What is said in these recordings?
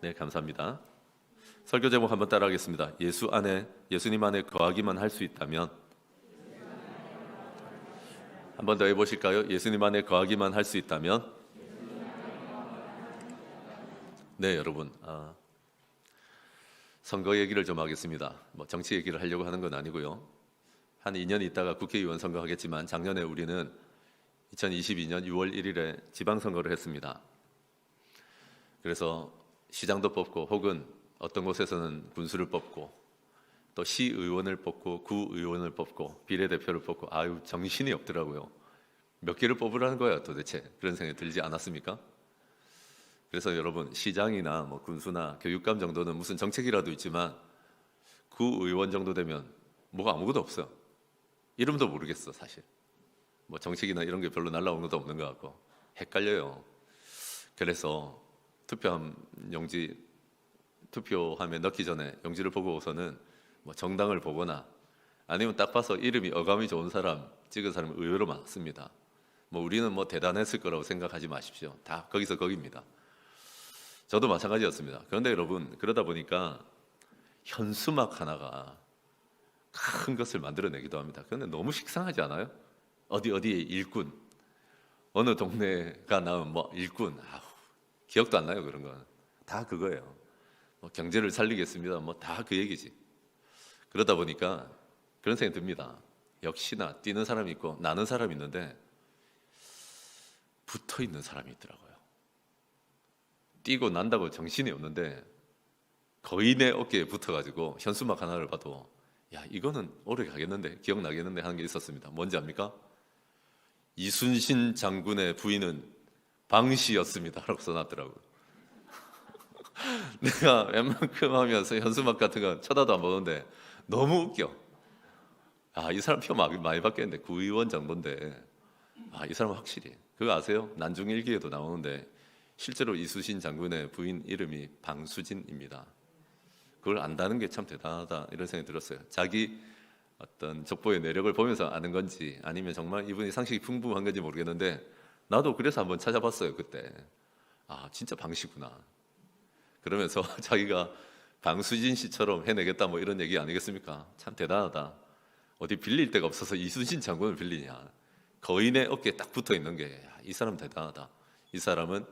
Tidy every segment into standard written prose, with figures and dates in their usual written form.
네, 감사합니다. 설교 제목 한번 따라하겠습니다. 예수님 안에 거하기만 할 수 있다면. 한번 더 해보실까요? 예수님 안에 거하기만 할 수 있다면. 네, 여러분, 선거 얘기를 좀 하겠습니다. 정치 얘기를 하려고 하는 건 아니고요. 한 2년 있다가 국회의원 선거하겠지만 작년에 우리는 2022년 6월 1일에 지방선거를 했습니다. 그래서 시장도 뽑고 혹은 어떤 곳에서는 군수를 뽑고 또 시의원을 뽑고 구의원을 뽑고 비례대표를 뽑고 정신이 없더라고요. 몇 개를 뽑으라는 거야 도대체. 그런 생각이 들지 않았습니까? 그래서 여러분, 시장이나 군수나 교육감 정도는 무슨 정책이라도 있지만 구의원 정도 되면 뭐가 아무것도 없어요. 이름도 모르겠어 사실. 정책이나 이런 게 별로 날라오는 것도 없는 것 같고 헷갈려요. 그래서 투표함에 넣기 전에 용지를 보고서는 정당을 보거나 아니면 딱 봐서 이름이 어감이 좋은 사람 찍은 사람이 의외로 많습니다. 우리는 대단했을 거라고 생각하지 마십시오. 다 거기서 거기입니다. 저도 마찬가지였습니다. 그런데 여러분, 그러다 보니까 현수막 하나가 큰 것을 만들어내기도 합니다. 그런데 너무 식상하지 않아요? 어디의 일꾼, 어느 동네가 나온 일꾼, 기억도 안 나요. 그런 건 다 그거예요. 경제를 살리겠습니다. 다 그 얘기지. 그러다 보니까 그런 생각이 듭니다. 역시나 뛰는 사람이 있고 나는 사람이 있는데 붙어 있는 사람이 있더라고요. 뛰고 난다고 정신이 없는데 거인의 어깨에 붙어가지고 현수막 하나를 봐도 이거는 오래 가겠는데, 기억나겠는데 하는 게 있었습니다. 뭔지 압니까? 이순신 장군의 부인은 방씨였습니다 라고 써놨더라고요. 내가 웬만큼 하면서 현수막 같은 거 쳐다도 안 보는데 너무 웃겨. 이 사람 표 많이 받겠는데 구의원 정도인데 이 사람은 확실히 그거 아세요? 난중일기에도 나오는데 실제로 이순신 장군의 부인 이름이 방수진입니다. 그걸 안다는 게 참 대단하다 이런 생각이 들었어요. 자기 어떤 족보의 내력을 보면서 아는 건지 아니면 정말 이분이 상식이 풍부한 건지 모르겠는데 나도 그래서 한번 찾아봤어요. 그때 진짜 방씨구나 그러면서 자기가 방수진 씨처럼 해내겠다 이런 얘기 아니겠습니까? 참 대단하다. 어디 빌릴 데가 없어서 이순신 장군을 빌리냐. 거인의 어깨에 딱 붙어 있는 게 이 사람 대단하다. 이 사람은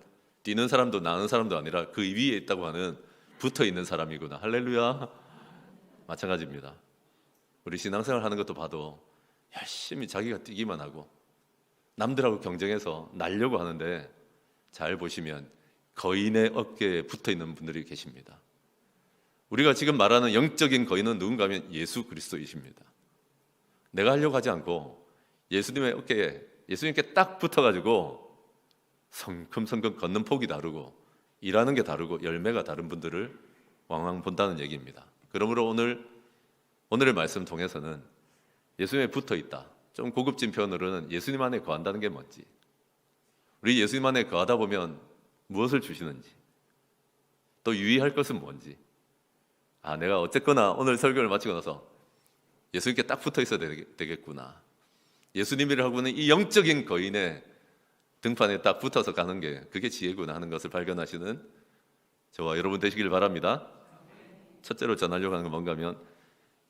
뛰는 사람도 나는 사람도 아니라 그 위에 있다고 하는 붙어 있는 사람이구나. 할렐루야. 마찬가지입니다. 우리 신앙생활 하는 것도 봐도 열심히 자기가 뛰기만 하고 남들하고 경쟁해서 날려고 하는데 잘 보시면 거인의 어깨에 붙어 있는 분들이 계십니다. 우리가 지금 말하는 영적인 거인은 누군가 하면 예수 그리스도이십니다. 내가 하려고 하지 않고 예수님의 어깨에 예수님께 딱 붙어가지고 성큼성큼 걷는 폭이 다르고 일하는 게 다르고 열매가 다른 분들을 왕왕 본다는 얘기입니다. 그러므로 오늘의 말씀 통해서는 예수님에 붙어 있다. 좀 고급진 표현으로는 예수님 안에 거한다는 게 뭔지, 우리 예수님 안에 거하다 보면 무엇을 주시는지, 또 유의할 것은 뭔지. 내가 어쨌거나 오늘 설교를 마치고 나서 예수님께 딱 붙어 있어야 되겠구나. 예수님이라고 하는 이 영적인 거인의 등판에 딱 붙어서 가는 게 그게 지혜구나 하는 것을 발견하시는 저와 여러분 되시길 바랍니다. 첫째로 전하려고 하는 건 뭔가 하면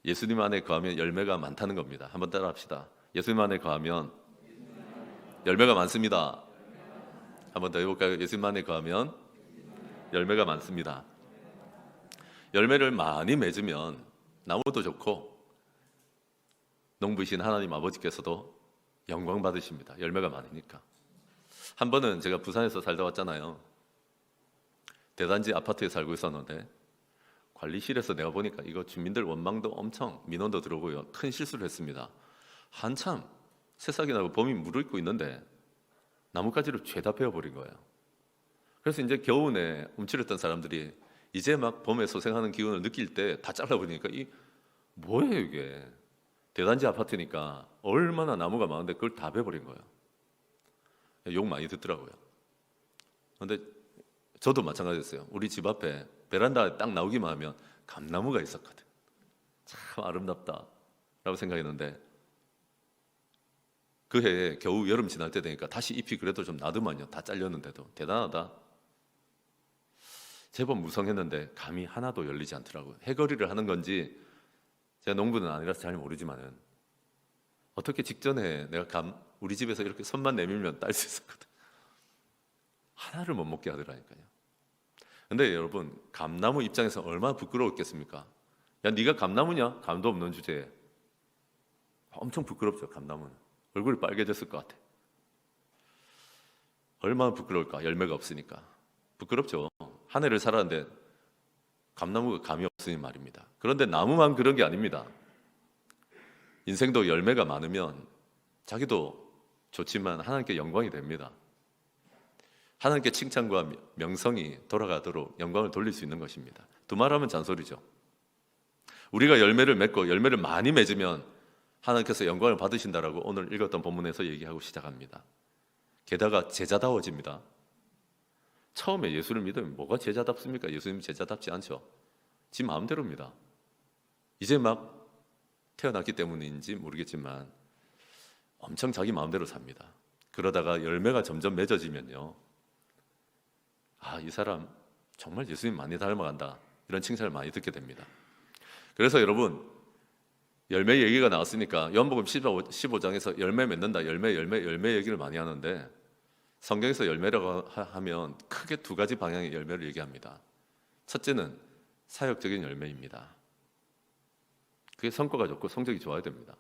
예수님 안에 거하면 열매가 많다는 겁니다. 한번 따라 합시다. 예수님 안에 거하면 열매가 많습니다. 한번 더 해볼까요? 예수님 안에 거하면 열매가 많습니다. 열매를 많이 맺으면 나무도 좋고 농부이신 하나님 아버지께서도 영광 받으십니다. 열매가 많으니까. 한 번은 제가 부산에서 살다 왔잖아요. 대단지 아파트에 살고 있었는데 관리실에서 내가 보니까 이거 주민들 원망도 엄청 민원도 들어오고요. 큰 실수를 했습니다. 한참 새싹이 나고 봄이 무르익고 있는데 나뭇가지를 죄다 베어버린 거예요. 그래서 이제 겨우내 움츠렸던 사람들이 이제 막 봄에 소생하는 기운을 느낄 때 다 잘라버리니까 뭐예요 이게. 대단지 아파트니까 얼마나 나무가 많은데 그걸 다 베어버린 거예요. 욕 많이 듣더라고요. 그런데 저도 마찬가지였어요. 우리 집 앞에 베란다에 딱 나오기만 하면 감나무가 있었거든. 참 아름답다 라고 생각했는데 그 해에 겨우 여름 지날 때 되니까 다시 잎이 그래도 좀 나더만요. 다 잘렸는데도. 대단하다. 제법 무성했는데 감이 하나도 열리지 않더라고요. 해거리를 하는 건지 제가 농부는 아니라서 잘 모르지만은 어떻게 직전에 내가 우리 집에서 이렇게 손만 내밀면 딸 수 있었거든. 하나를 못 먹게 하더라니까요. 근데 여러분, 감나무 입장에서 얼마나 부끄러웠겠습니까? 야, 네가 감나무냐? 감도 없는 주제에. 엄청 부끄럽죠. 감나무는 얼굴이 빨개졌을 것 같아. 얼마나 부끄러울까? 열매가 없으니까 부끄럽죠. 한 해를 살았는데 감나무가 감이 없으니 말입니다. 그런데 나무만 그런 게 아닙니다. 인생도 열매가 많으면 자기도 좋지만 하나님께 영광이 됩니다. 하나님께 칭찬과 명성이 돌아가도록 영광을 돌릴 수 있는 것입니다. 두말하면 잔소리죠. 우리가 열매를 맺고 열매를 많이 맺으면 하나님께서 영광을 받으신다라고 오늘 읽었던 본문에서 얘기하고 시작합니다. 게다가 제자다워집니다. 처음에 예수를 믿으면 뭐가 제자답습니까? 예수님 제자답지 않죠. 지 마음대로입니다. 이제 막 태어났기 때문인지 모르겠지만 엄청 자기 마음대로 삽니다. 그러다가 열매가 점점 맺어지면요, 아, 이 사람 정말 예수님 많이 닮아간다, 이런 칭찬을 많이 듣게 됩니다. 그래서 여러분, 열매 얘기가 나왔으니까 요한복음 15장에서 열매 맺는다, 열매 얘기를 많이 하는데 성경에서 열매라고 하면 크게 두 가지 방향의 열매를 얘기합니다. 첫째는 사역적인 열매입니다. 그게 성과가 좋고 성적이 좋아야 됩니다.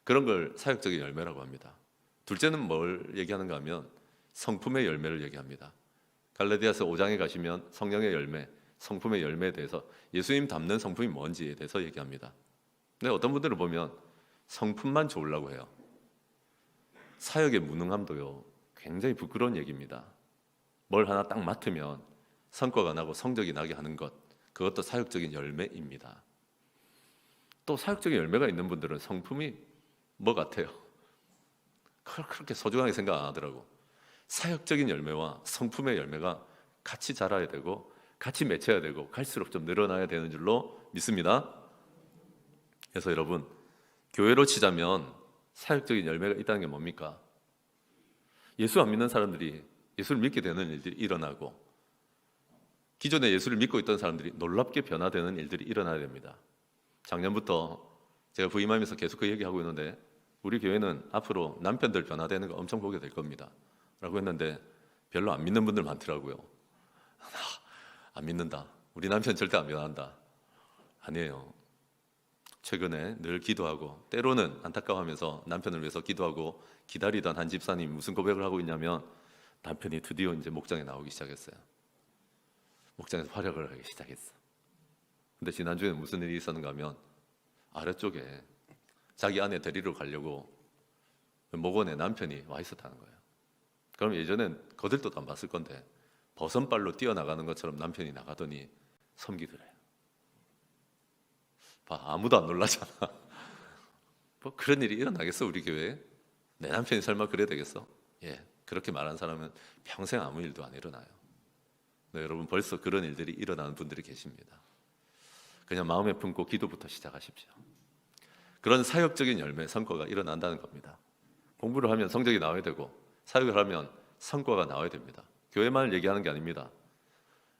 그런 걸 사역적인 열매라고 합니다. 둘째는 뭘 얘기하는가 하면 성품의 열매를 얘기합니다. 갈라디아서 5장에 가시면 성령의 열매, 성품의 열매에 대해서 예수님 닮는 성품이 뭔지에 대해서 얘기합니다. 근데 어떤 분들은 보면 성품만 좋으려고 해요. 사역의 무능함도요, 굉장히 부끄러운 얘기입니다. 뭘 하나 딱 맡으면 성과가 나고 성적이 나게 하는 것, 그것도 사역적인 열매입니다. 또 사역적인 열매가 있는 분들은 성품이 뭐 같아요? 그렇게 소중하게 생각 안 하더라고. 사역적인 열매와 성품의 열매가 같이 자라야 되고 같이 맺혀야 되고 갈수록 좀 늘어나야 되는 줄로 믿습니다. 그래서 여러분, 교회로 치자면 사역적인 열매가 있다는 게 뭡니까? 예수 안 믿는 사람들이 예수를 믿게 되는 일들이 일어나고, 기존에 예수를 믿고 있던 사람들이 놀랍게 변화되는 일들이 일어나야 됩니다. 작년부터 제가 부임하면서 계속 그 얘기하고 있는데, 우리 교회는 앞으로 남편들 변화되는 거 엄청 보게 될 겁니다 라고 했는데 별로 안 믿는 분들 많더라고요. 안 믿는다, 우리 남편 절대 안 변한다. 아니에요. 최근에 늘 기도하고 때로는 안타까워하면서 남편을 위해서 기도하고 기다리던 한 집사님이 무슨 고백을 하고 있냐면, 남편이 드디어 이제 목장에 나오기 시작했어요. 목장에서 활약을 하기 시작했어. 근데 지난주에는 무슨 일이 있었는가 하면 아래쪽에 자기 아내 데리러 가려고 목원에 남편이 와 있었다는 거예요. 그럼 예전엔 거들떠도 안 봤을 건데 버선발로 뛰어나가는 것처럼 남편이 나가더니 섬기더래요. 봐, 아무도 안 놀라잖아. 뭐 그런 일이 일어나겠어 우리 교회에? 내 남편이 설마 그래야 되겠어? 예, 그렇게 말한 사람은 평생 아무 일도 안 일어나요. 네, 여러분, 벌써 그런 일들이 일어나는 분들이 계십니다. 그냥 마음에 품고 기도부터 시작하십시오. 그런 사역적인 열매, 성과가 일어난다는 겁니다. 공부를 하면 성적이 나와야 되고 사역을 하면 성과가 나와야 됩니다. 교회만을 얘기하는 게 아닙니다.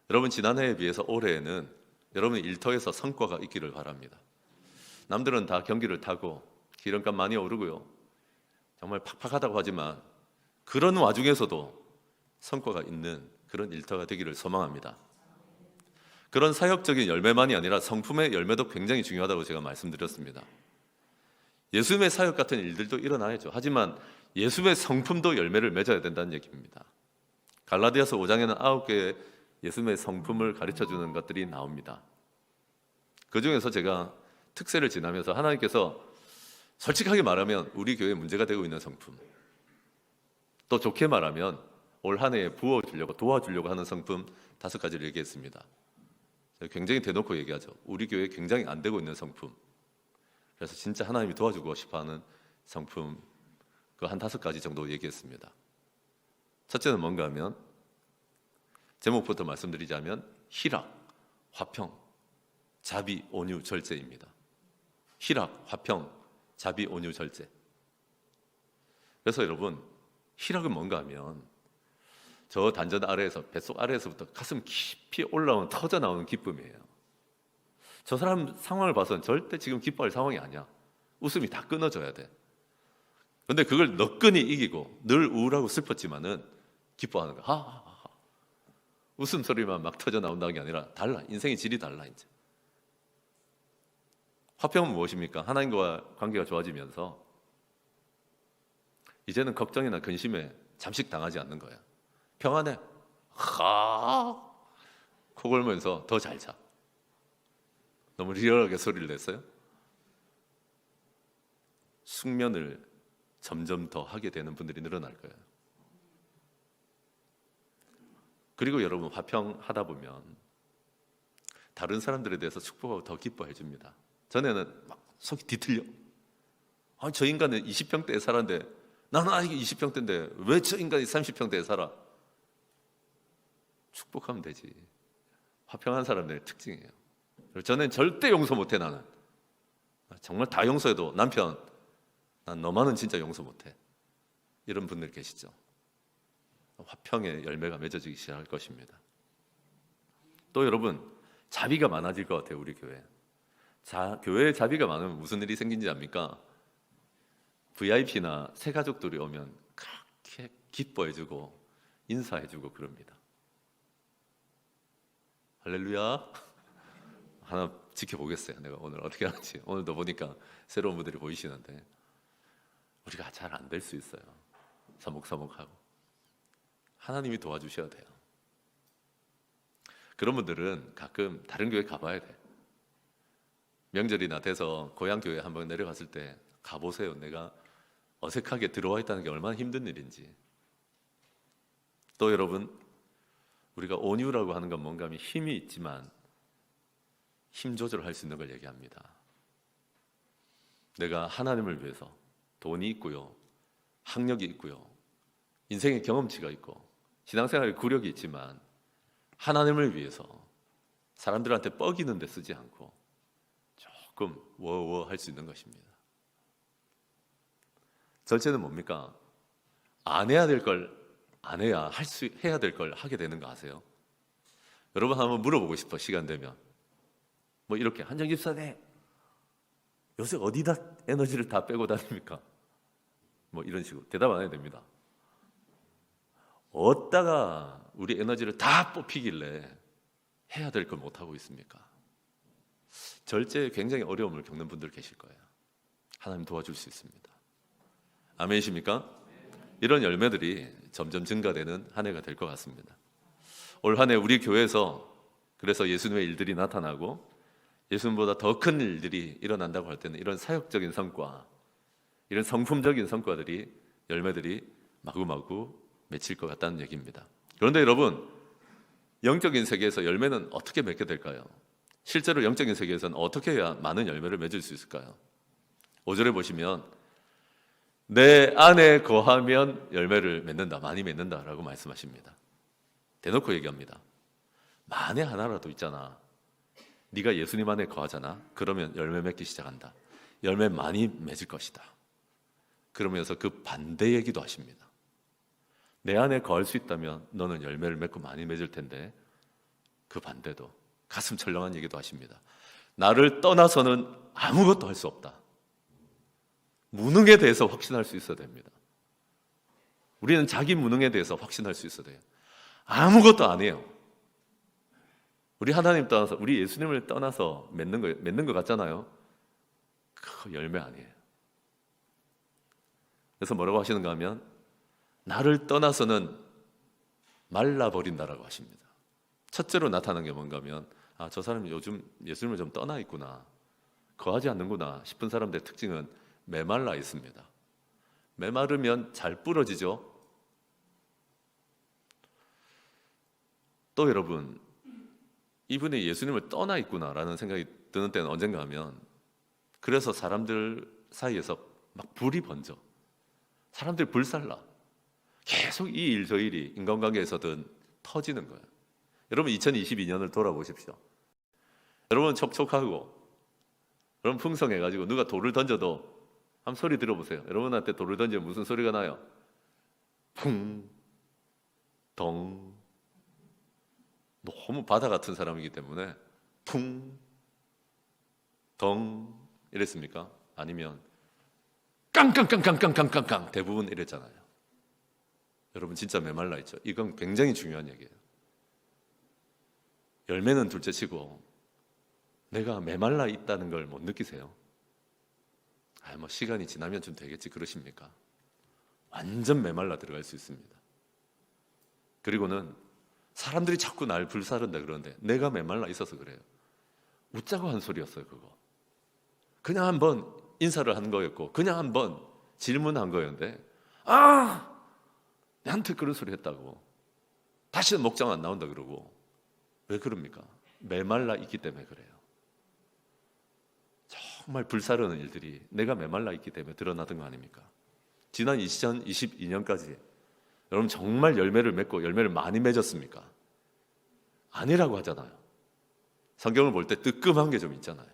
여러분, 지난해에 비해서 올해에는 여러분 일터에서 성과가 있기를 바랍니다. 남들은 다 경기를 타고 기름값 많이 오르고요, 정말 팍팍하다고 하지만 그런 와중에서도 성과가 있는 그런 일터가 되기를 소망합니다. 그런 사역적인 열매만이 아니라 성품의 열매도 굉장히 중요하다고 제가 말씀드렸습니다. 예수님의 사역 같은 일들도 일어나야죠. 하지만 예수님의 성품도 열매를 맺어야 된다는 얘기입니다. 갈라디아서 5장에는 9개의 예수님의 성품을 가르쳐주는 것들이 나옵니다. 그 중에서 제가 특세를 지나면서 하나님께서 솔직하게 말하면 우리 교회에 문제가 되고 있는 성품, 또 좋게 말하면 올 한 해에 부어주려고 도와주려고 하는 성품 5가지를 얘기했습니다. 굉장히 대놓고 얘기하죠. 우리 교회에 굉장히 안 되고 있는 성품, 그래서 진짜 하나님이 도와주고 싶어하는 성품, 그 한 5가지 정도 얘기했습니다. 첫째는 뭔가 하면 제목부터 말씀드리자면 희락, 화평, 자비, 온유, 절제입니다. 희락, 화평, 자비, 온유, 절제. 그래서 여러분, 희락은 뭔가 하면 저 단전 아래에서, 뱃속 아래에서부터 가슴 깊이 올라오는, 터져 나오는 기쁨이에요. 저 사람 상황을 봐서는 절대 지금 기뻐할 상황이 아니야. 웃음이 다 끊어져야 돼. 근데 그걸 너끈히 이기고 늘 우울하고 슬펐지만은 기뻐하는 거야. 하하하. 웃음소리만 막 터져 나온다는 게 아니라 달라. 인생의 질이 달라 이제. 화평은 무엇입니까? 하나님과 관계가 좋아지면서 이제는 걱정이나 근심에 잠식 당하지 않는 거야. 평안해. 코 골면서 더 잘 자. 너무 리얼하게 소리를 냈어요? 숙면을 점점 더 하게 되는 분들이 늘어날 거예요. 그리고 여러분, 화평하다 보면 다른 사람들에 대해서 축복하고 더 기뻐해 줍니다. 전에는 막 속이 뒤틀려. 저 인간은 20평대에 살았는데 나는 아직 20평대인데 왜 저 인간이 30평대에 살아? 축복하면 되지. 화평한 사람들의 특징이에요. 저는 절대 용서 못해. 나는 정말 다 용서해도 남편, 난 너만은 진짜 용서 못해. 이런 분들 계시죠? 화평의 열매가 맺어지기 시작할 것입니다. 또 여러분, 자비가 많아질 것 같아요. 우리 교회. 교회에 자비가 많으면 무슨 일이 생긴지 압니까? VIP나 새 가족들이 오면 그렇게 기뻐해주고 인사해주고 그럽니다. 할렐루야. 하나 지켜보겠어요. 내가 오늘 어떻게 하는지. 오늘도 보니까 새로운 분들이 보이시는데 우리가 잘 안 될 수 있어요. 서먹서먹하고. 하나님이 도와주셔야 돼요. 그런 분들은 가끔 다른 교회 가봐야 돼. 명절이나 돼서 고향 교회 한번 내려갔을 때 가보세요. 내가 어색하게 들어와 있다는 게 얼마나 힘든 일인지. 또 여러분, 우리가 온유라고 하는 건 뭔가 힘이 있지만 힘 조절할 수 있는 걸 얘기합니다. 내가 하나님을 위해서 돈이 있고요, 학력이 있고요, 인생의 경험치가 있고 신앙생활의 구력이 있지만 하나님을 위해서 사람들한테 뻐기는 데 쓰지 않고 조금 워워 할 수 있는 것입니다. 절제는 뭡니까? 안 해야 될 걸 안 해야 해야 될 걸 하게 되는 거 아세요? 여러분 한번 물어보고 싶어. 시간 되면 뭐 이렇게, 한정 집사님 요새 어디다 에너지를 다 빼고 다닙니까? 뭐 이런 식으로 대답 안 해도 됩니다. 어디다가 우리 에너지를 다 뽑히길래 해야 될 걸 못하고 있습니까? 절제에 굉장히 어려움을 겪는 분들 계실 거예요. 하나님 도와줄 수 있습니다. 아멘이십니까? 이런 열매들이 점점 증가되는 한 해가 될 것 같습니다. 올 한 해 우리 교회에서 그래서 예수님의 일들이 나타나고 예수님보다 더 큰 일들이 일어난다고 할 때는 이런 사역적인 성과, 이런 성품적인 성과들이, 열매들이 마구마구 맺힐 것 같다는 얘기입니다. 그런데 여러분, 영적인 세계에서 열매는 어떻게 맺게 될까요? 실제로 영적인 세계에서는 어떻게 해야 많은 열매를 맺을 수 있을까요? 5절에 보시면 내 안에 거하면 열매를 맺는다, 많이 맺는다라고 말씀하십니다. 대놓고 얘기합니다. 만에 하나라도 있잖아. 네가 예수님 안에 거하잖아. 그러면 열매 맺기 시작한다. 열매 많이 맺을 것이다. 그러면서 그 반대 얘기도 하십니다. 내 안에 거할 수 있다면 너는 열매를 맺고 많이 맺을 텐데 그 반대도, 가슴 철렁한 얘기도 하십니다. 나를 떠나서는 아무것도 할 수 없다. 무능에 대해서 확신할 수 있어야 됩니다. 우리는 자기 무능에 대해서 확신할 수 있어야 돼요. 아무것도 안 해요. 우리 하나님 떠나서, 우리 예수님을 떠나서 맺는 거 같잖아요. 그 열매 아니에요. 그래서 뭐라고 하시는가 하면 나를 떠나서는 말라버린다라고 하십니다. 첫째로 나타나는 게 뭔가 하면 저 사람이 요즘 예수님을 좀 떠나 있구나, 거하지 않는구나 싶은 사람들의 특징은 메말라 있습니다. 메마르면 잘 부러지죠. 또 여러분, 이분이 예수님을 떠나 있구나라는 생각이 드는 때는 언젠가 하면, 그래서 사람들 사이에서 막 불이 번져. 사람들이 불살라. 계속 이 일 저 일이 인간관계에서든 터지는 거예요. 여러분 2022년을 돌아보십시오. 여러분 촉촉하고 여러분 풍성해가지고 누가 돌을 던져도 한번 소리 들어보세요. 여러분한테 돌을 던지면 무슨 소리가 나요? 쿵. 덩. 너무 바다 같은 사람이기 때문에 퉁, 덩 이랬습니까? 아니면 깡깡깡깡깡깡깡깡 대부분 이랬잖아요. 여러분 진짜 메말라 있죠? 이건 굉장히 중요한 얘기예요. 열매는 둘째치고 내가 메말라 있다는 걸 못 느끼세요? 뭐 시간이 지나면 좀 되겠지 그러십니까? 완전 메말라 들어갈 수 있습니다. 그리고는 사람들이 자꾸 날 불사른다 그러는데 내가 메말라 있어서 그래요. 웃자고 한 소리였어요 그거. 그냥 한번 인사를 한 거였고 그냥 한번 질문한 거였는데 내한테 그런 소리 했다고 다시는 목장 안 나온다 그러고. 왜 그럽니까? 메말라 있기 때문에 그래요. 정말 불사르는 일들이 내가 메말라 있기 때문에 드러나던 거 아닙니까? 지난 2022년까지 여러분 정말 열매를 맺고 열매를 많이 맺었습니까? 아니라고 하잖아요. 성경을 볼 때 뜨끔한 게 좀 있잖아요.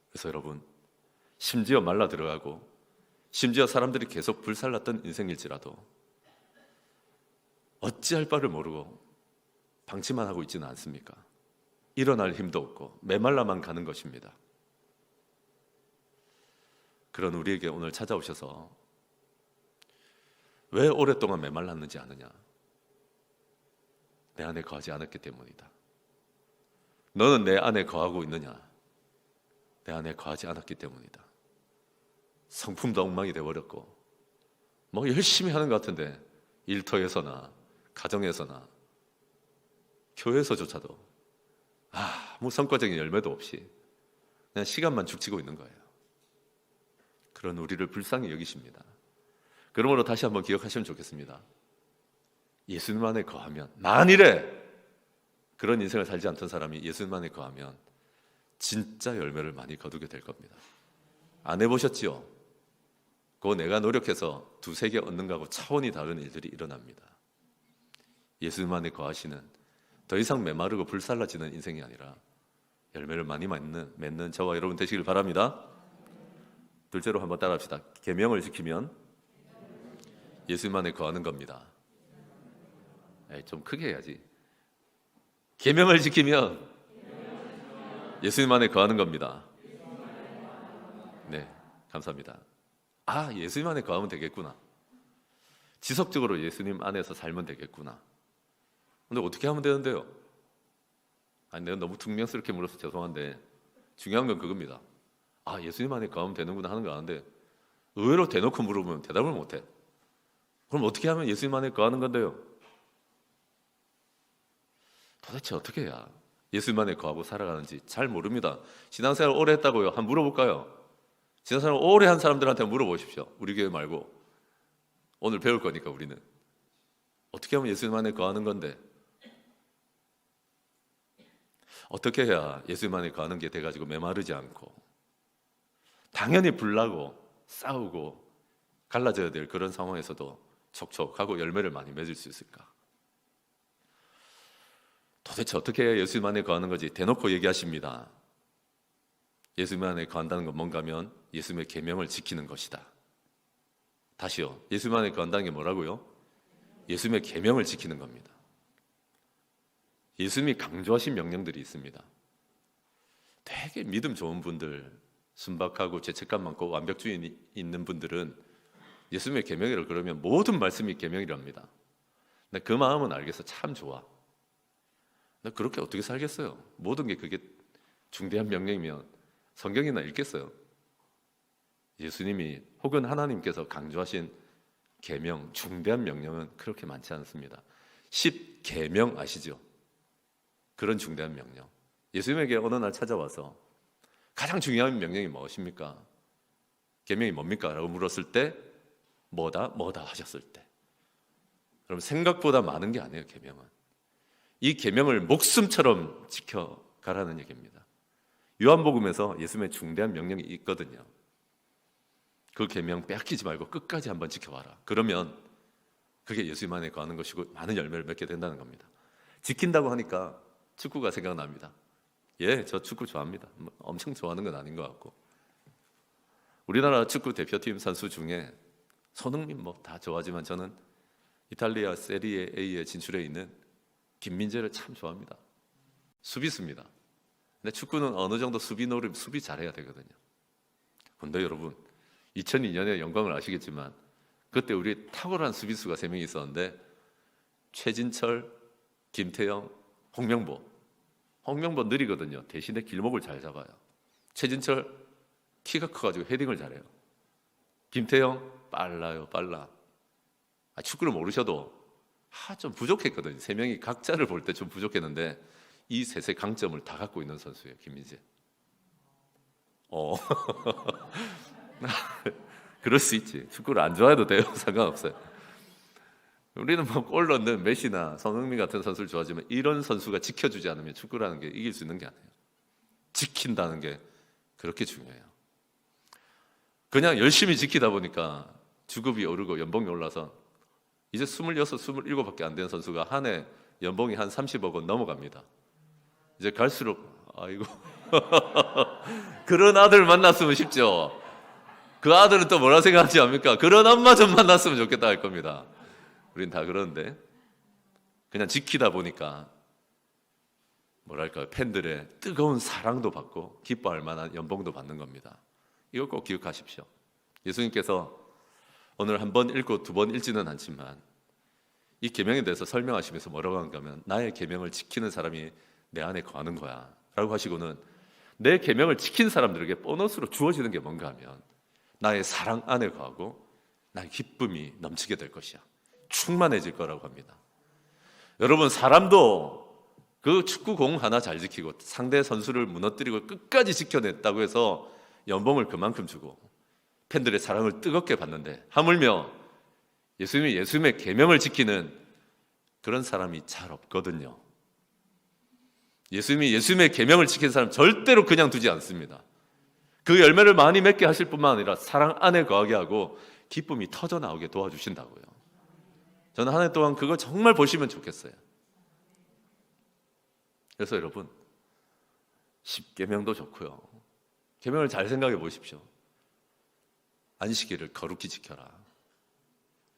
그래서 여러분 심지어 말라 들어가고 심지어 사람들이 계속 불살랐던 인생일지라도 어찌할 바를 모르고 방치만 하고 있지는 않습니까? 일어날 힘도 없고 메말라만 가는 것입니다. 그런 우리에게 오늘 찾아오셔서 왜 오랫동안 메말랐는지 아느냐? 내 안에 거하지 않았기 때문이다. 너는 내 안에 거하고 있느냐? 내 안에 거하지 않았기 때문이다. 성품도 엉망이 돼버렸고 뭐 열심히 하는 것 같은데 일터에서나 가정에서나 교회에서조차도 아무 성과적인 열매도 없이 그냥 시간만 죽치고 있는 거예요. 그런 우리를 불쌍히 여기십니다. 그러므로 다시 한번 기억하시면 좋겠습니다. 예수님 안에 거하면 만일에 그런 인생을 살지 않던 사람이 예수님 안에 거하면 진짜 열매를 많이 거두게 될 겁니다. 안 해보셨지요? 그거 내가 노력해서 두세 개 얻는 거하고 차원이 다른 일들이 일어납니다. 예수님 안에 거하시는 더 이상 메마르고 불살라지는 인생이 아니라 열매를 많이 맺는 저와 여러분 되시길 바랍니다. 둘째로 한번 따라합시다. 계명을 지키면 예수님 안에 거하는 겁니다. 좀 크게 해야지. 계명을 지키면 예수님 안에 거하는 겁니다. 네, 감사합니다. 예수님 안에 거하면 되겠구나. 지속적으로 예수님 안에서 살면 되겠구나. 근데 어떻게 하면 되는데요? 내가 너무 퉁명스럽게 물어서 죄송한데 중요한 건 그겁니다. 예수님 안에 거하면 되는구나 하는 거 아는데 의외로 대놓고 물어보면 대답을 못해. 그럼 어떻게 하면 예수님 안에 거하는 건데요? 도대체 어떻게 해야 예수님 안에 거하고 살아가는지 잘 모릅니다. 신앙생활 오래 했다고요? 한번 물어볼까요? 신앙생활 오래 한 사람들한테 물어보십시오. 우리 교회 말고. 오늘 배울 거니까 우리는. 어떻게 하면 예수님 안에 거하는 건데? 어떻게 해야 예수님 안에 거하는 게 돼가지고 메마르지 않고 당연히 불나고 싸우고 갈라져야 될 그런 상황에서도 촉촉하고 열매를 많이 맺을 수 있을까? 도대체 어떻게 해야 예수님 안에 거하는 거지? 대놓고 얘기하십니다. 예수님 안에 거한다는 건 뭔가 하면 예수님의 계명을 지키는 것이다. 다시요. 예수님 안에 거한다는 게 뭐라고요? 예수님의 계명을 지키는 겁니다. 예수님이 강조하신 명령들이 있습니다. 되게 믿음 좋은 분들, 순박하고 죄책감 많고 완벽주의 있는 분들은 예수님의 계명이라고 그러면 모든 말씀이 계명이랍니다. 근데 그 마음은 알겠어. 참 좋아. 근데 그렇게 어떻게 살겠어요? 모든 게 그게 중대한 명령이면 성경이나 읽겠어요? 예수님이 혹은 하나님께서 강조하신 계명, 중대한 명령은 그렇게 많지 않습니다. 10계명 아시죠? 그런 중대한 명령. 예수님에게 어느 날 찾아와서 가장 중요한 명령이 무엇입니까? 계명이 뭡니까? 라고 물었을 때 뭐다 하셨을 때 그럼 생각보다 많은 게 아니에요. 계명은 이 계명을 목숨처럼 지켜가라는 얘기입니다. 요한복음에서 예수님의 중대한 명령이 있거든요. 그 계명 빼앗기지 말고 끝까지 한번 지켜봐라. 그러면 그게 예수님 안에 거하는 것이고 많은 열매를 맺게 된다는 겁니다. 지킨다고 하니까 축구가 생각납니다. 저 축구 좋아합니다. 엄청 좋아하는 건 아닌 것 같고 우리나라 축구 대표팀 선수 중에 손흥민 다 좋아하지만 저는 이탈리아 세리에 A에 진출해 있는 김민재를 참 좋아합니다. 수비수입니다. 근데 축구는 어느 정도 수비 잘해야 되거든요. 근데 여러분 2002년의 영광을 아시겠지만 그때 우리 탁월한 수비수가 3명이 있었는데 최진철, 김태형, 홍명보. 홍명보 느리거든요. 대신에 길목을 잘 잡아요. 최진철 키가 커가지고 헤딩을 잘해요. 김태형 빨라. 축구를 모르셔도 좀 부족했거든요. 3명이 각자를 볼 때 좀 부족했는데 이 셋의 강점을 다 갖고 있는 선수예요. 김민재. 그럴 수 있지. 축구를 안 좋아해도 돼요. 상관없어요. 우리는 뭐 골 넣는 메시나 손흥민 같은 선수를 좋아하지만 이런 선수가 지켜주지 않으면 축구라는 게 이길 수 있는 게 아니에요. 지킨다는 게 그렇게 중요해요. 그냥 열심히 지키다 보니까 주급이 오르고 연봉이 올라서 이제 26, 27밖에 안 된 선수가 한 해 연봉이 한 30억 원 넘어갑니다. 이제 갈수록 아이고 그런 아들 만났으면 쉽죠. 그 아들은 또 뭐라 생각하지 않습니까? 그런 엄마 좀 만났으면 좋겠다 할 겁니다. 우린 다 그러는데 그냥 지키다 보니까 뭐랄까요, 팬들의 뜨거운 사랑도 받고 기뻐할 만한 연봉도 받는 겁니다. 이거 꼭 기억하십시오. 예수님께서 오늘 한 번 읽고 2번 읽지는 않지만 이 계명에 대해서 설명하시면서 뭐라고 하는가 하면 나의 계명을 지키는 사람이 내 안에 거하는 거야 라고 하시고는 내 계명을 지킨 사람들에게 보너스로 주어지는 게 뭔가 하면 나의 사랑 안에 거하고 나의 기쁨이 넘치게 될 것이야. 충만해질 거라고 합니다. 여러분, 사람도 그 축구공 하나 잘 지키고 상대 선수를 무너뜨리고 끝까지 지켜냈다고 해서 연봉을 그만큼 주고 팬들의 사랑을 뜨겁게 받는데 하물며 예수님의 계명을 지키는 그런 사람이 잘 없거든요. 예수님의 계명을 지킨 사람 절대로 그냥 두지 않습니다. 그 열매를 많이 맺게 하실 뿐만 아니라 사랑 안에 거하게 하고 기쁨이 터져 나오게 도와주신다고요. 저는 한 해 동안 그걸 정말 보시면 좋겠어요. 그래서 여러분 10계명도 좋고요. 계명을 잘 생각해 보십시오. 안식일을 거룩히 지켜라.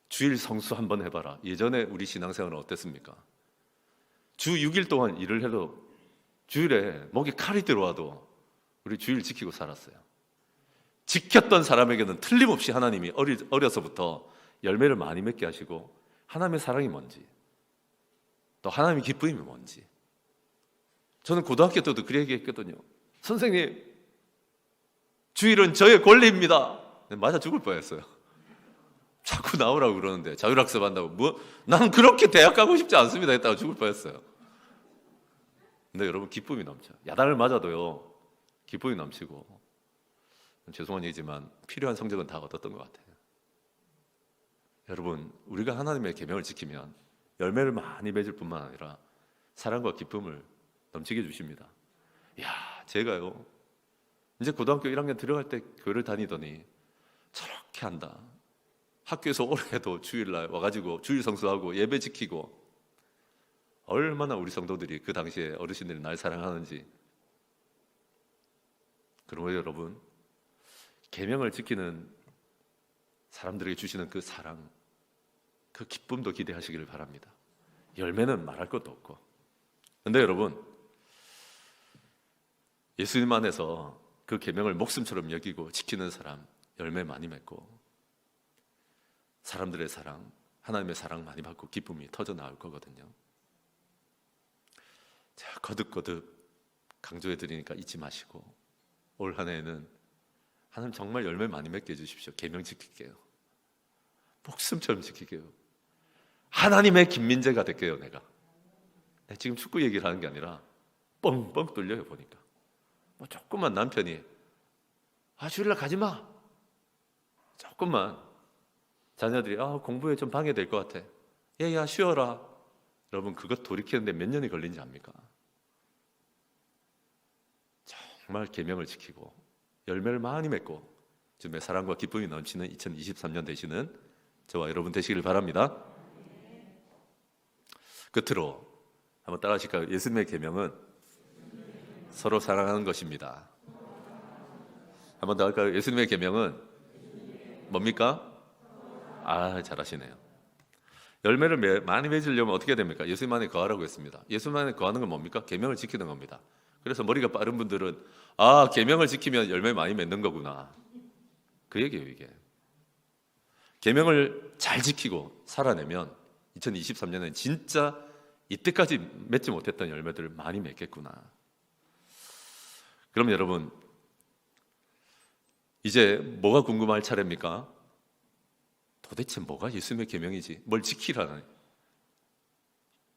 주일 성수 한번 해봐라. 예전에 우리 신앙생활은 어땠습니까? 주 6일 동안 일을 해도 주일에 목에 칼이 들어와도 우리 주일 지키고 살았어요. 지켰던 사람에게는 틀림없이 하나님이 어려서부터 열매를 많이 맺게 하시고 하나님의 사랑이 뭔지 또 하나님의 기쁨이 뭔지 저는 고등학교 때도 그렇게 얘기했거든요. 선생님, 주일은 저의 권리입니다. 맞아 죽을 뻔했어요. 자꾸 나오라고 그러는데 자율학습 한다고 난 그렇게 대학 가고 싶지 않습니다 했다가 죽을 뻔했어요. 근데 여러분 기쁨이 넘쳐. 야단을 맞아도요 기쁨이 넘치고 죄송한 얘기지만 필요한 성적은 다 얻었던 것 같아요. 여러분, 우리가 하나님의 계명을 지키면 열매를 많이 맺을 뿐만 아니라 사랑과 기쁨을 넘치게 해주십니다. 제가요 이제 고등학교 1학년 들어갈 때 교회를 다니더니 저렇게 한다. 학교에서 올해도 주일날 와가지고 주일 성수하고 예배 지키고 얼마나 우리 성도들이 그 당시에 어르신들이 날 사랑하는지. 그러므로 여러분, 계명을 지키는 사람들에게 주시는 그 사랑, 그 기쁨도 기대하시기를 바랍니다. 열매는 말할 것도 없고. 근데 여러분, 예수님 안에서 그 계명을 목숨처럼 여기고 지키는 사람 열매 많이 맺고 사람들의 사랑, 하나님의 사랑 많이 받고 기쁨이 터져 나올 거거든요. 제가 거듭거듭 강조해 드리니까 잊지 마시고 올 한 해에는 하나님 정말 열매 많이 맺게 해주십시오. 계명 지킬게요. 목숨처럼 지킬게요. 하나님의 김민재가 될게요. 내가 지금 축구 얘기를 하는 게 아니라 뻥뻥 뚫려요. 보니까 조금만 남편이 주일날 가지마 조금만 자녀들이 공부에 좀 방해될 것 같아. 야 쉬어라. 여러분, 그것 돌이키는데 몇 년이 걸린지 압니까? 정말 계명을 지키고 열매를 많이 맺고 주님의 사랑과 기쁨이 넘치는 2023년 되시는 저와 여러분 되시길 바랍니다. 끝으로 한번 따라 하실까요? 예수님의 계명은 서로 사랑하는 것입니다. 한번 더 할까요? 예수님의 계명은 뭡니까? 잘하시네요. 열매를 많이 맺으려면 어떻게 됩니까? 예수님 안에 거하라고 했습니다. 예수님 안에 거하는 건 뭡니까? 계명을 지키는 겁니다. 그래서 머리가 빠른 분들은 계명을 지키면 열매 많이 맺는 거구나. 그 얘기예요, 이게. 계명을 잘 지키고 살아내면 2023년에는 진짜 이때까지 맺지 못했던 열매들을 많이 맺겠구나. 그럼 여러분, 이제 뭐가 궁금할 차례입니까? 도대체 뭐가 예수님의 계명이지? 뭘 지키라는.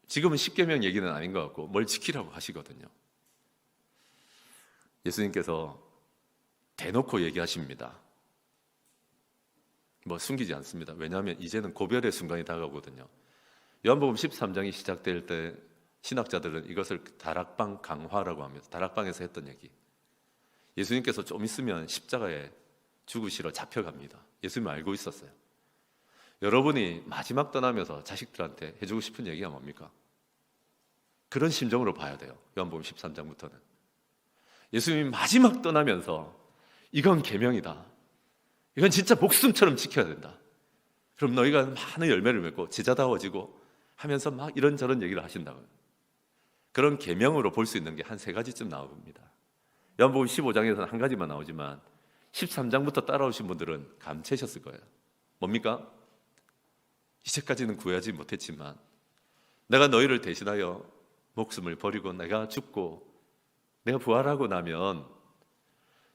지금은 십계명 얘기는 아닌 것 같고 뭘 지키라고 하시거든요. 예수님께서 대놓고 얘기하십니다. 뭐 숨기지 않습니다. 왜냐하면 이제는 고별의 순간이 다가오거든요. 요한복음 13장이 시작될 때 신학자들은 이것을 다락방 강화라고 합니다. 다락방에서 했던 얘기. 예수님께서 좀 있으면 십자가에 죽으시러 잡혀갑니다. 예수님 알고 있었어요. 여러분이 마지막 떠나면서 자식들한테 해주고 싶은 얘기가 뭡니까? 그런 심정으로 봐야 돼요. 요한복음 13장부터는. 예수님이 마지막 떠나면서 이건 계명이다. 이건 진짜 목숨처럼 지켜야 된다. 그럼 너희가 많은 열매를 맺고 제자다워지고 하면서 막 이런저런 얘기를 하신다고요. 그런 계명으로 볼 수 있는 게 한 3가지쯤 나옵니다. 요한복음 15장에서는 한 가지만 나오지만 13장부터 따라오신 분들은 감채셨을 거예요. 뭡니까? 이제까지는 구하지 못했지만 내가 너희를 대신하여 목숨을 버리고 내가 죽고 내가 부활하고 나면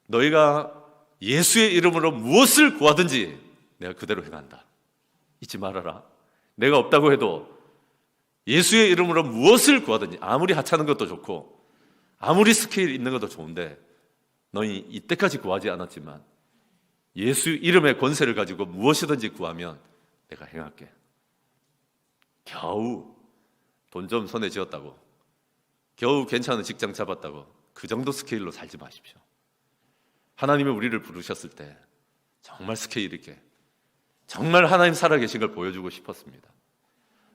너희가 예수의 이름으로 무엇을 구하든지 내가 그대로 행한다. 잊지 말아라. 내가 없다고 해도 예수의 이름으로 무엇을 구하든지, 아무리 하찮은 것도 좋고 아무리 스케일 있는 것도 좋은데 너희 이때까지 구하지 않았지만 예수 이름의 권세를 가지고 무엇이든지 구하면 내가 행할게. 겨우 돈 좀 손에 쥐었다고, 겨우 괜찮은 직장 잡았다고 그 정도 스케일로 살지 마십시오. 하나님이 우리를 부르셨을 때 정말 스케일 있게, 정말 하나님 살아계신 걸 보여주고 싶었습니다.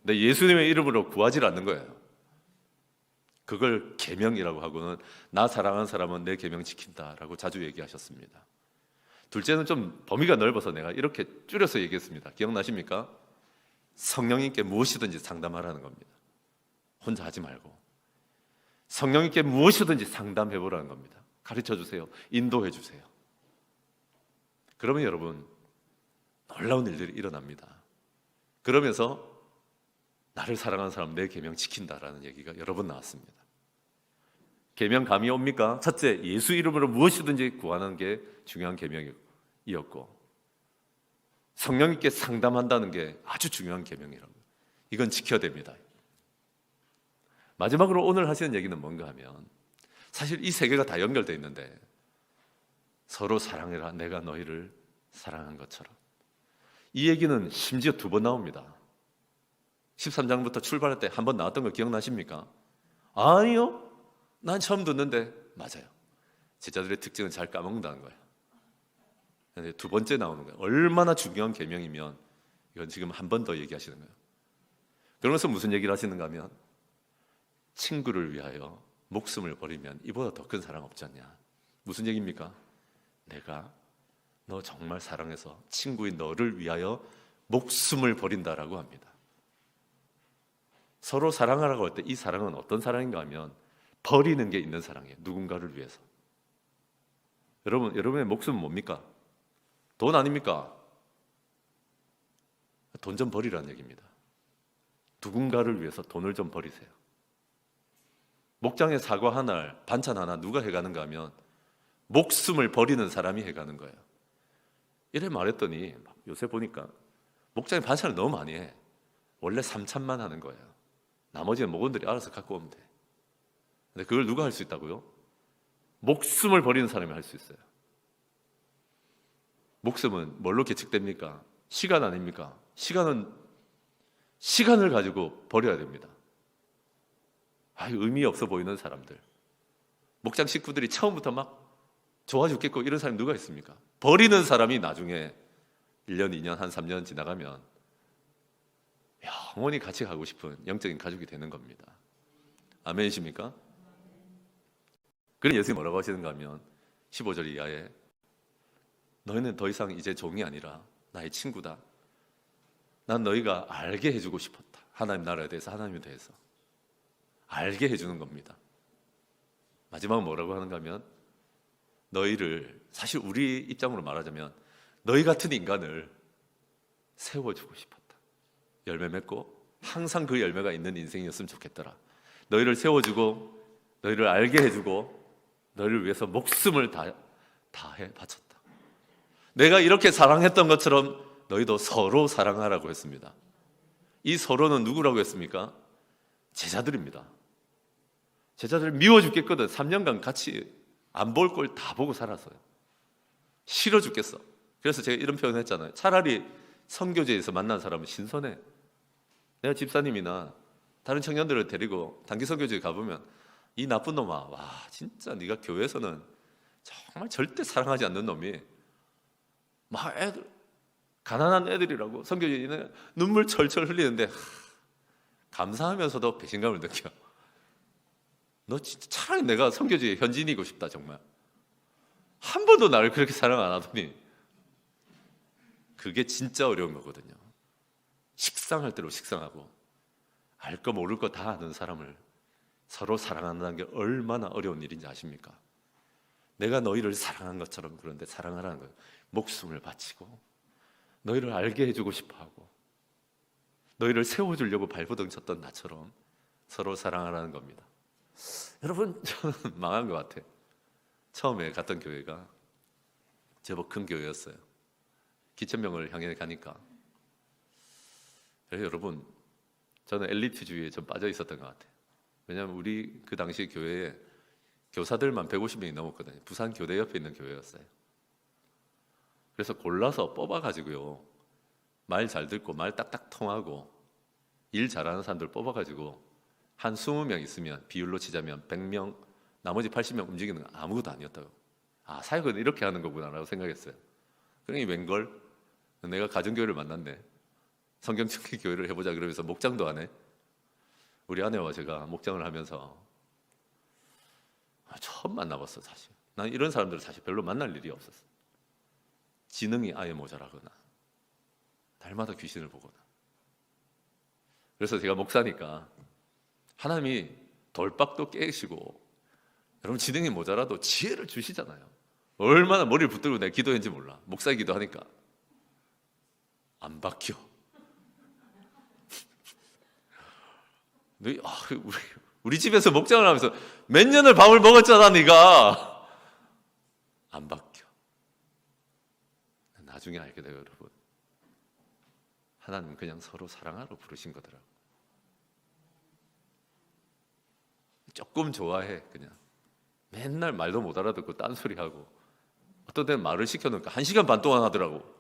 근데 예수님의 이름으로 구하지 않는 거예요. 그걸 계명이라고 하고는 나 사랑하는 사람은 내 계명 지킨다라고 자주 얘기하셨습니다. 둘째는 좀 범위가 넓어서 내가 이렇게 줄여서 얘기했습니다. 기억나십니까? 성령님께 무엇이든지 상담하라는 겁니다. 혼자 하지 말고 성령님께 무엇이든지 상담해 보라는 겁니다. 가르쳐 주세요. 인도해 주세요. 그러면 여러분 놀라운 일들이 일어납니다. 그러면서 나를 사랑하는 사람 내 계명 지킨다라는 얘기가 여러 번 나왔습니다. 계명 감이 옵니까? 첫째, 예수 이름으로 무엇이든지 구하는 게 중요한 계명이었고 성령님께 상담한다는 게 아주 중요한 계명이라고. 이건 지켜야 됩니다. 마지막으로 오늘 하시는 얘기는 뭔가 하면 사실 이 세 개가 다 연결되어 있는데 서로 사랑해라 내가 너희를 사랑한 것처럼. 이 얘기는 심지어 2번 나옵니다. 13장부터 출발할 때 한 번 나왔던 거 기억나십니까? 아니요. 난 처음 듣는데. 맞아요. 제자들의 특징은 잘 까먹는다는 거예요. 근데 2번째 나오는 거예요. 얼마나 중요한 계명이면 이건 지금 한 번 더 얘기하시는 거예요. 그러면서 무슨 얘기를 하시는가 하면 친구를 위하여 목숨을 버리면 이보다 더 큰 사랑 없지 않냐. 무슨 얘기입니까? 내가 너 정말 사랑해서 친구인 너를 위하여 목숨을 버린다라고 합니다. 서로 사랑하라고 할 때 이 사랑은 어떤 사랑인가 하면 버리는 게 있는 사랑이에요. 누군가를 위해서. 여러분의 목숨은 뭡니까? 돈 아닙니까? 돈 좀 버리라는 얘기입니다. 누군가를 위해서 돈을 좀 버리세요. 목장에 사과 한 알, 반찬 하나 누가 해가는가 하면 목숨을 버리는 사람이 해가는 거예요. 이래 말했더니 요새 보니까 목장에 반찬을 너무 많이 해. 원래 3찬만 하는 거예요. 나머지는 목원들이 알아서 갖고 오면 돼. 근데 그걸 누가 할 수 있다고요? 목숨을 버리는 사람이 할 수 있어요. 목숨은 뭘로 계측됩니까? 시간 아닙니까? 시간은 시간을 가지고 버려야 됩니다. 의미 없어 보이는 사람들, 목장 식구들이 처음부터 막 좋아 죽겠고 이런 사람이 누가 있습니까? 버리는 사람이 나중에 1년, 2년, 한 3년 지나가면 영원히 같이 가고 싶은 영적인 가족이 되는 겁니다. 아멘이십니까? 그래서 예수님이 뭐라고 하시는가 하면 15절 이하에 너희는 더 이상 이제 종이 아니라 나의 친구다. 난 너희가 알게 해주고 싶었다. 하나님 나라에 대해서, 하나님에 대해서 알게 해주는 겁니다. 마지막은 뭐라고 하는가 하면 너희를, 사실 우리 입장으로 말하자면 너희 같은 인간을 세워주고 싶었다. 열매 맺고 항상 그 열매가 있는 인생이었으면 좋겠더라. 너희를 세워주고 너희를 알게 해주고 너희를 위해서 목숨을 다해 바쳤다. 내가 이렇게 사랑했던 것처럼 너희도 서로 사랑하라고 했습니다. 이 서로는 누구라고 했습니까? 제자들입니다. 제자들 미워 죽겠거든. 3년간 같이 안 볼 걸 다 보고 살았어요. 싫어 죽겠어. 그래서 제가 이런 표현을 했잖아요. 차라리 선교제에서 만난 사람은 신선해. 내가 집사님이나 다른 청년들을 데리고 단기 선교제에 가보면 이 나쁜 놈아, 와 진짜 네가 교회에서는 정말 절대 사랑하지 않는 놈이 막 애들, 가난한 애들이라고 선교제는 눈물 철철 흘리는데 감사하면서도 배신감을 느껴. 너 진짜 차라리 내가 선교지의 현지인이고 싶다. 정말 한 번도 나를 그렇게 사랑 안 하더니. 그게 진짜 어려운 거거든요. 식상할 대로 식상하고 알 거 모를 거 다 아는 사람을 서로 사랑한다는 게 얼마나 어려운 일인지 아십니까? 내가 너희를 사랑한 것처럼, 그런데 사랑하라는 거예요. 목숨을 바치고 너희를 알게 해주고 싶어하고 너희를 세워주려고 발버둥 쳤던 나처럼 서로 사랑하라는 겁니다. 여러분, 저는 망한 것 같아요. 처음에 갔던 교회가 제법 큰 교회였어요. 기천명을 향해 가니까. 그래서 여러분, 저는 엘리트주의에 좀 빠져 있었던 것 같아요. 왜냐하면 우리 그 당시 교회에 교사들만 150명이 넘었거든요. 부산 교대 옆에 있는 교회였어요. 그래서 골라서 뽑아가지고요, 말 잘 듣고 말 딱딱 통하고 일 잘하는 사람들 뽑아가지고 한 20명 있으면 비율로 치자면 100명, 나머지 80명 움직이는 건 아무것도 아니었다고. 아, 사역은 이렇게 하는 거구나라고 생각했어요. 그러니 웬걸 내가 가정교회를 만났네. 성경적인 교회를 해보자 그러면서 목장도 안 해. 우리 아내와 제가 목장을 하면서 처음 만나봤어. 사실 난 이런 사람들을 사실 별로 만날 일이 없었어. 지능이 아예 모자라거나 날마다 귀신을 보거나. 그래서 제가 목사니까 하나님이 돌박도 깨시고, 여러분 지능이 모자라도 지혜를 주시잖아요. 얼마나 머리를 붙들고 내가 기도했는지 몰라. 목사의 기도하니까 안 바뀌어. 우리 집에서 목장을 하면서 몇 년을 밥을 먹었잖아 네가. 안 바뀌어. 나중에 알게 돼요. 여러분, 하나님은 그냥 서로 사랑하러 부르신 거더라고. 조금 좋아해. 그냥 맨날 말도 못 알아듣고 딴소리하고, 어떤 때는 말을 시켜놓으니까 1시간 반 동안 하더라고.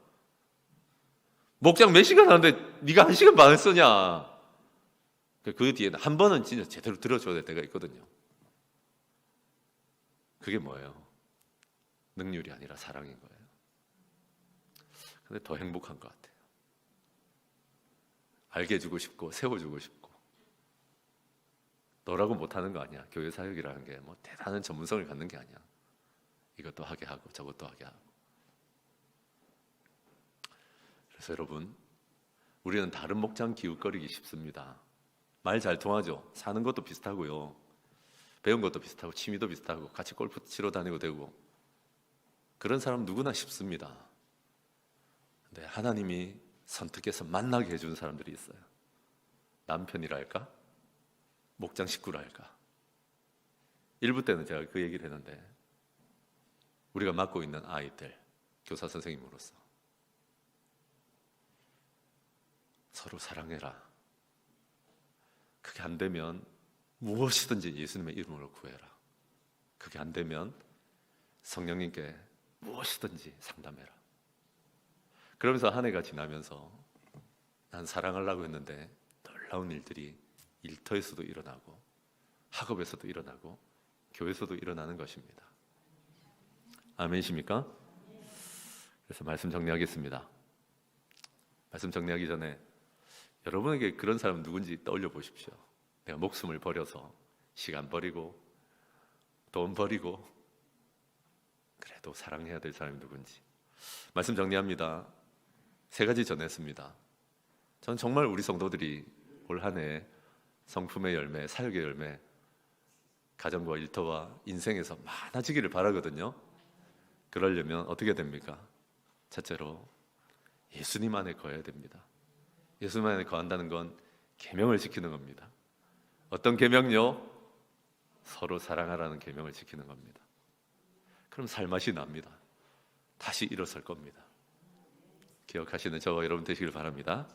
목장 몇 시간 하는데 네가 1시간 반을 쓰냐. 그 뒤에는 한 번은 진짜 제대로 들어줘야 될 때가 있거든요. 그게 뭐예요? 능률이 아니라 사랑인 거예요. 근데 더 행복한 것 같아요. 알게 해주고 싶고 세워주고 싶고. 너라고 못하는 거 아니야. 교회 사역이라는 게 뭐 대단한 전문성을 갖는 게 아니야. 이것도 하게 하고 저것도 하게 하고. 그래서 여러분, 우리는 다른 목장 기웃거리기 쉽습니다. 말 잘 통하죠. 사는 것도 비슷하고요, 배운 것도 비슷하고 취미도 비슷하고 같이 골프 치러 다니고 되고, 그런 사람 누구나 쉽습니다. 근데 하나님이 선택해서 만나게 해준 사람들이 있어요. 남편이랄까? 목장 식구랄까? 1부 때는 제가 그 얘기를 했는데, 우리가 맡고 있는 아이들, 교사 선생님으로서 서로 사랑해라. 그게 안 되면 무엇이든지 예수님의 이름으로 구해라. 그게 안 되면 성령님께 무엇이든지 상담해라. 그러면서 한 해가 지나면서 난 사랑하려고 했는데 놀라운 일들이 일터에서도 일어나고 학업에서도 일어나고 교회에서도 일어나는 것입니다. 아멘이십니까? 그래서 말씀 정리하겠습니다. 말씀 정리하기 전에 여러분에게 그런 사람 누군지 떠올려 보십시오. 내가 목숨을 버려서 시간 버리고 돈 버리고 그래도 사랑해야 될 사람이 누군지. 말씀 정리합니다. 3가지 전했습니다. 전 정말 우리 성도들이 올 한 해 성품의 열매, 사역의 열매, 가정과 일터와 인생에서 많아지기를 바라거든요. 그러려면 어떻게 됩니까? 첫째로 예수님 안에 거해야 됩니다. 예수님 안에 거한다는 건 계명을 지키는 겁니다. 어떤 계명요? 서로 사랑하라는 계명을 지키는 겁니다. 그럼 살맛이 납니다. 다시 일어설 겁니다. 기억하시는 저와 여러분 되시길 바랍니다.